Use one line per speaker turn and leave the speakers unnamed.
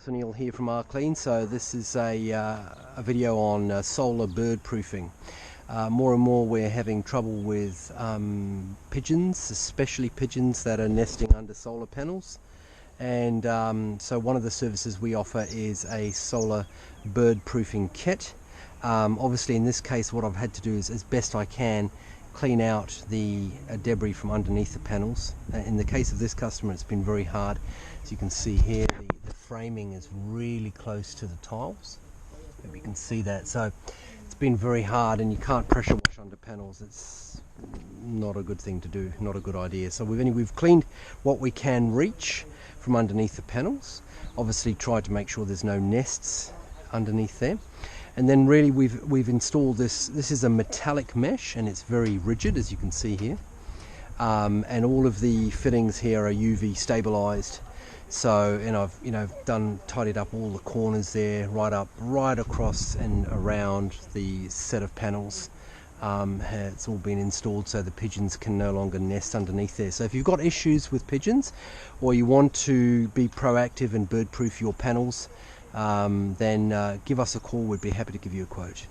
Sunil here from Clean. So this is a video on solar bird proofing. More and more we're having trouble with pigeons, especially pigeons that are nesting under solar panels. And so one of the services we offer is a solar bird proofing kit. Obviously in this case what I've had to do is, as best I can, clean out the debris from underneath the panels. In the case of this customer, it's been very hard. As you can see here, the framing is really close to the tiles. Maybe you can see that. So it's been very hard, and you can't pressure wash under panels. It's not a good thing to do, not a good idea. So we've cleaned what we can reach from underneath the panels. Obviously tried to make sure there's no nests underneath there. And then really we've installed this. This is a metallic mesh, and it's very rigid, as you can see here. And all of the fittings here are UV stabilized. So, and I've tidied up all the corners there, right across and around the set of panels. It's all been installed so the pigeons can no longer nest underneath there. So if you've got issues with pigeons, or you want to be proactive and bird proof your panels, then give us a call. We'd be happy to give you a quote.